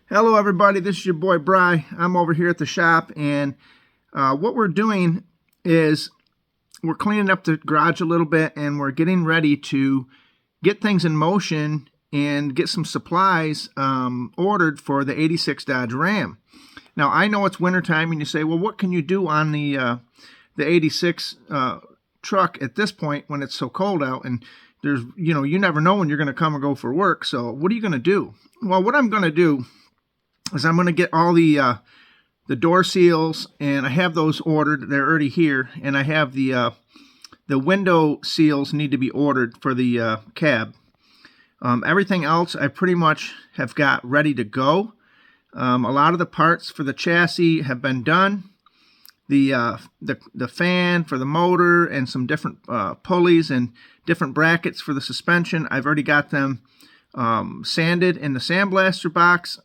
Hello everybody, this is your boy Bry. I'm over here at the shop, and what we're doing is we're cleaning up the garage a little bit, and we're getting ready to get things in motion and get some supplies ordered for the 86 Dodge Ram. Now I know it's wintertime, and you say, well, what can you do on the 86 truck at this point when it's so cold out, and there's, you never know when you're going to come or go for work, so what are you going to do? Well, what I'm going to do is I'm going to get all the door seals, and I have those ordered. They're already here, and I have the window seals need to be ordered for the cab. Everything else I pretty much have got ready to go. A lot of the parts for the chassis have been done. The fan for the motor and some different pulleys and different brackets for the suspension, I've already got them sanded in the sandblaster box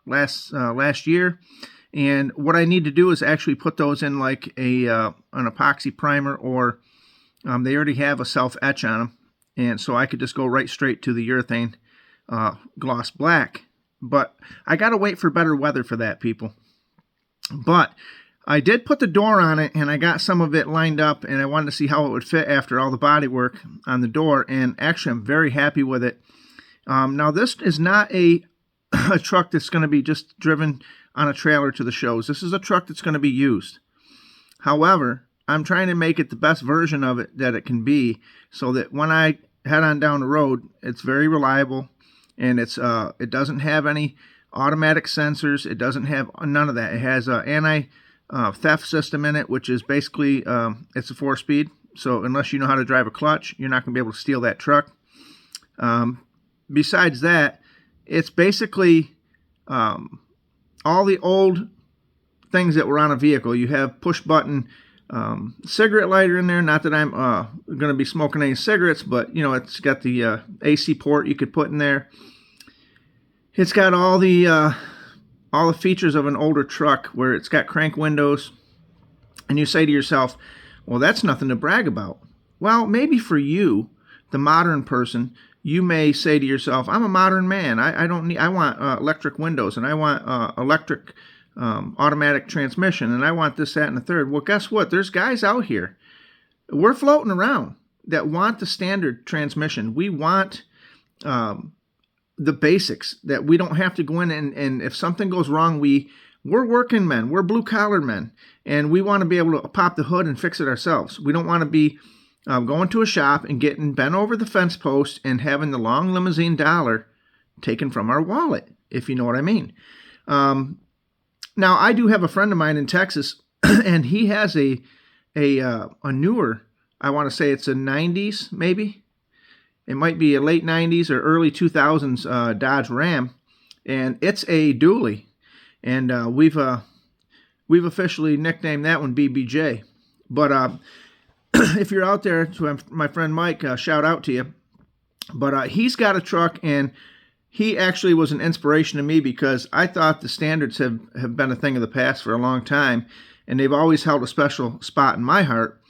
last year, and what I need to do is actually put those in like an epoxy primer, or they already have a self etch on them, and so I could just go right straight to the urethane gloss black. But I gotta wait for better weather for that, people. But I did put the door on it, and I got some of it lined up, and I wanted to see how it would fit after all the body work on the door, and actually I'm very happy with it. Now this is not a truck that's going to be just driven on a trailer to the shows. This is a truck that's going to be used. However, I'm trying to make it the best version of it that it can be, so that when I head on down the road, it's very reliable, and it doesn't have any automatic sensors. It doesn't have none of that. It has an anti-theft system in it, which is basically it's a 4-speed. So unless you know how to drive a clutch, you're not going to be able to steal that truck. Besides that, it's basically all the old things that were on a vehicle. You have push-button cigarette lighter in there. Not that I'm going to be smoking any cigarettes, but it's got the AC port you could put in there. It's got all the features of an older truck, where it's got crank windows, and you say to yourself, well, that's nothing to brag about. Well, maybe for you, the modern person, you may say to yourself, I'm a modern man. I want electric windows, and I want electric automatic transmission, and I want this, that, and the third. Well, guess what? There's guys out here, we're floating around, that want the standard transmission. We want the basics, that we don't have to go in and if something goes wrong, we're working men, we're blue collar men, and we want to be able to pop the hood and fix it ourselves. We don't want to be going to a shop and getting bent over the fence post and having the long limousine dollar taken from our wallet, if you know what I mean. Now, I do have a friend of mine in Texas, and he has a newer, I want to say it's a 90s, maybe. It might be a late 90s or early 2000s Dodge Ram, and it's a dually. And we've officially nicknamed that one BBJ. But if you're out there, to my friend Mike, shout out to you. But he's got a truck, and he actually was an inspiration to me, because I thought the standards have been a thing of the past for a long time, and they've always held a special spot in my heart.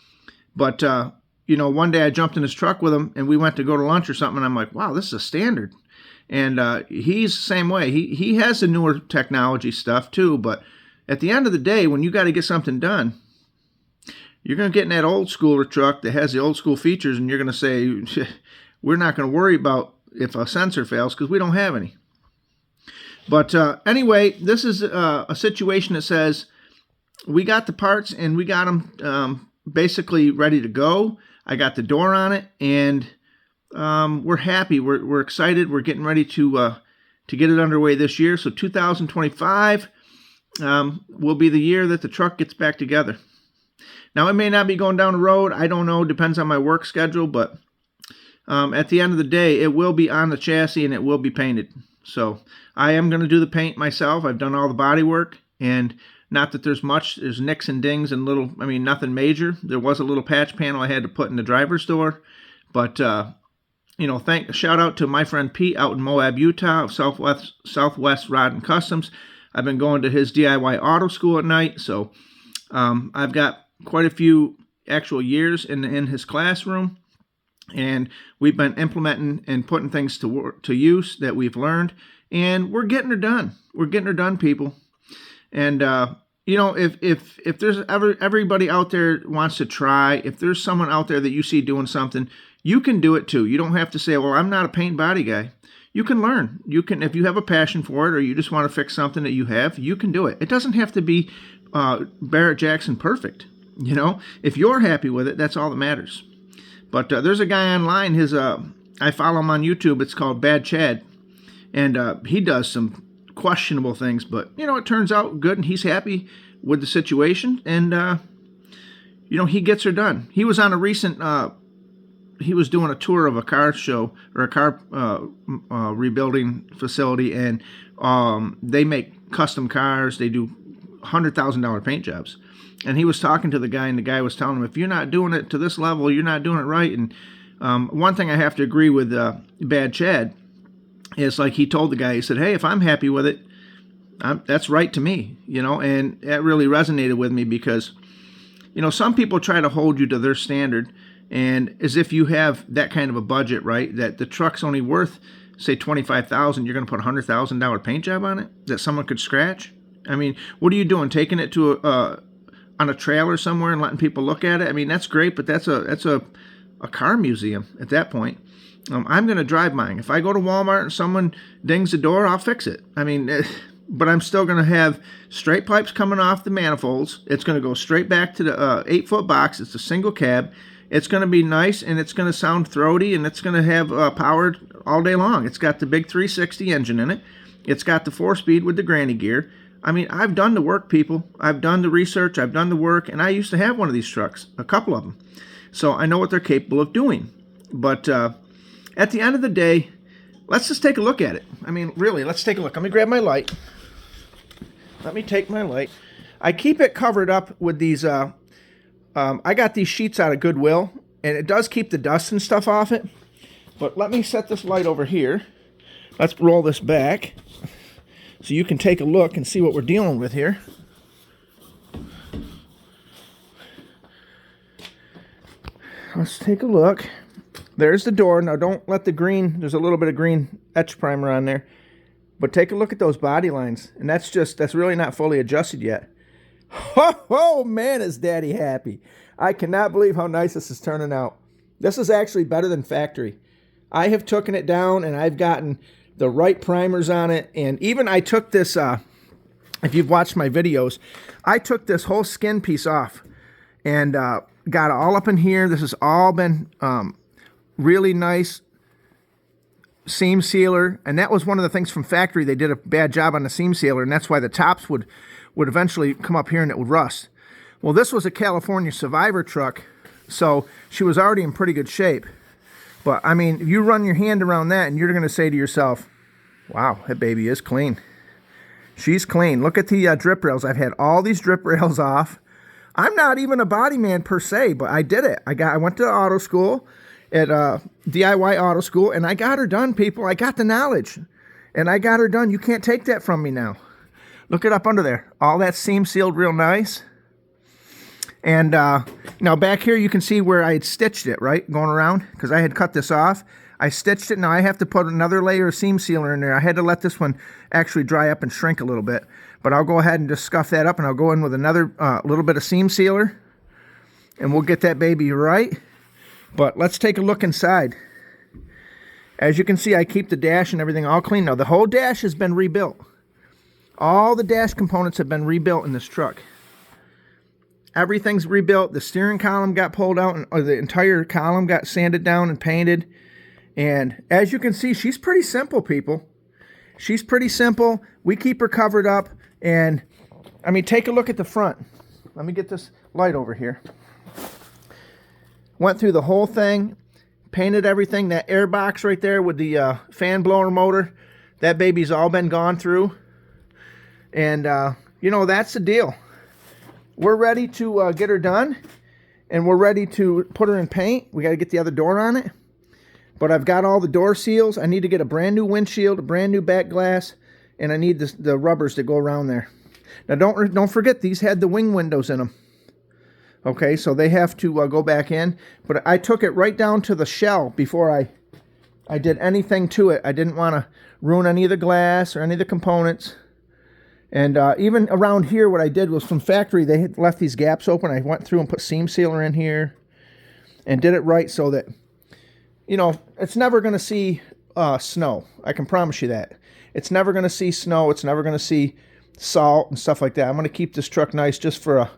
But, one day I jumped in his truck with him, and we went to go to lunch or something, and I'm like, wow, this is a standard. And he's the same way. He has the newer technology stuff too, but at the end of the day, when you got to get something done, you're going to get in that old school truck that has the old school features, and you're going to say, we're not going to worry about if a sensor fails, because we don't have any. But anyway, this is a situation that says we got the parts, and we got them basically ready to go. I got the door on it, and we're happy. We're excited. We're getting ready to get it underway this year. So 2025 will be the year that the truck gets back together. Now, it may not be going down the road. I don't know. Depends on my work schedule. But at the end of the day, it will be on the chassis, and it will be painted. So I am going to do the paint myself. I've done all the body work. And not that there's much. There's nicks and dings and nothing major. There was a little patch panel I had to put in the driver's door. But, shout out to my friend Pete out in Moab, Utah, of Southwest Rod and Customs. I've been going to his DIY auto school at night. So I've got quite a few actual years in his classroom, and we've been implementing and putting things to use that we've learned, and we're getting her done. We're getting her done, people. And if there's everybody out there wants to try, if there's someone out there that you see doing something, you can do it too. You don't have to say, well, I'm not a paint body guy. You can learn. You can, if you have a passion for it, or you just want to fix something that you have, you can do it. It doesn't have to be Barrett Jackson perfect. If you're happy with it, that's all that matters. But there's a guy online. I follow him on YouTube. It's called Bad Chad, and he does some questionable things, but it turns out good, and he's happy with the situation, and he gets her done. He was on a recent he was doing a tour of a car show, or a car rebuilding facility, and they make custom cars. They do $100,000 paint jobs, and he was talking to the guy, and the guy was telling him, if you're not doing it to this level, you're not doing it right. And one thing I have to agree with Bad Chad is, like, he told the guy, he said, hey, if I'm happy with it, that's right to me, and that really resonated with me, because some people try to hold you to their standard, and as if you have that kind of a budget, right, that the truck's only worth, say, $25,000, you're going to put a $100,000 paint job on it that someone could scratch. I mean, what are you doing, taking it to on a trailer somewhere and letting people look at it? I mean, that's great, but that's a car museum at that point. I'm going to drive mine. If I go to Walmart and someone dings the door, I'll fix it. I mean, but I'm still going to have straight pipes coming off the manifolds. It's going to go straight back to the 8-foot box. It's a single cab. It's going to be nice, and it's going to sound throaty, and it's going to have power all day long. It's got the big 360 engine in it. It's got the 4-speed with the granny gear. I mean, I've done the work, people. I've done the research. I've done the work, and I used to have one of these trucks, a couple of them. So I know what they're capable of doing. But at the end of the day, let's just take a look at it. I mean, really, let's take a look. Let me grab my light. Let me take my light. I keep it covered up with these, I got these sheets out of Goodwill, and it does keep the dust and stuff off it. But let me set this light over here. Let's roll this back so you can take a look and see what we're dealing with here. Let's take a look. There's the door. Now, don't let the green, there's a little bit of green etch primer on there. But take a look at those body lines. And that's really not fully adjusted yet. Oh, man, is Daddy happy. I cannot believe how nice this is turning out. This is actually better than factory. I have taken it down, and I've gotten the right primers on it. And even I took this, if you've watched my videos, I took this whole skin piece off and got it all up in here. This has all been really nice seam sealer, and that was one of the things from factory. They did a bad job on the seam sealer, and that's why the tops would eventually come up here and it would rust. Well, this was a California Survivor truck, so she was already in pretty good shape. But I mean, if you run your hand around that, and you're going to say to yourself, wow, that baby is clean. She's clean. Look at the drip rails. I've had all these drip rails off. I'm not even a body man per se, but I did it. I went to auto school, at DIY auto school, and I got her done, people. I got the knowledge, and I got her done. You can't take that from me now. Look it up under there. All that seam sealed real nice. And now back here you can see where I had stitched it, right, going around, because I had cut this off. I stitched it. Now I have to put another layer of seam sealer in there. I had to let this one actually dry up and shrink a little bit. But I'll go ahead and just scuff that up, and I'll go in with another little bit of seam sealer, and we'll get that baby right. But let's take a look inside. As you can see, I keep the dash and everything all clean. Now, the whole dash has been rebuilt. All the dash components have been rebuilt in this truck. Everything's rebuilt. The steering column got pulled out, or the entire column got sanded down and painted. And as you can see, she's pretty simple, people. She's pretty simple. We keep her covered up. And, I mean, take a look at the front. Let me get this light over here. Went through the whole thing, painted everything. That air box right there with the fan blower motor, that baby's all been gone through. And, that's the deal. We're ready to get her done, and we're ready to put her in paint. We got to get the other door on it. But I've got all the door seals. I need to get a brand new windshield, a brand new back glass, and I need the rubbers to go around there. Now, don't forget, these had the wing windows in them. Okay, so they have to go back in. But I took it right down to the shell before I did anything to it. I didn't want to ruin any of the glass or any of the components. And even around here, what I did was from factory, they had left these gaps open. I went through and put seam sealer in here and did it right so that, you know, it's never going to see snow. I can promise you that. It's never going to see snow. It's never going to see salt and stuff like that. I'm going to keep this truck nice just for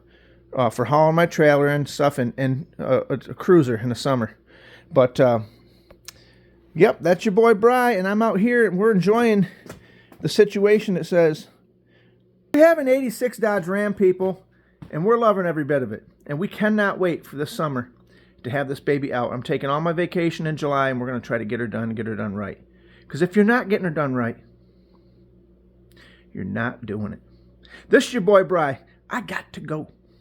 hauling my trailer and stuff, and a cruiser in the summer. But yep, that's your boy Bry, and I'm out here and we're enjoying the situation that says we have an 86 Dodge Ram, people, and we're loving every bit of it. And we cannot wait for this summer to have this baby out. I'm taking all my vacation in July, and we're going to try to get her done right. Because if you're not getting her done right, you're not doing it. This is your boy Bry. I got to go.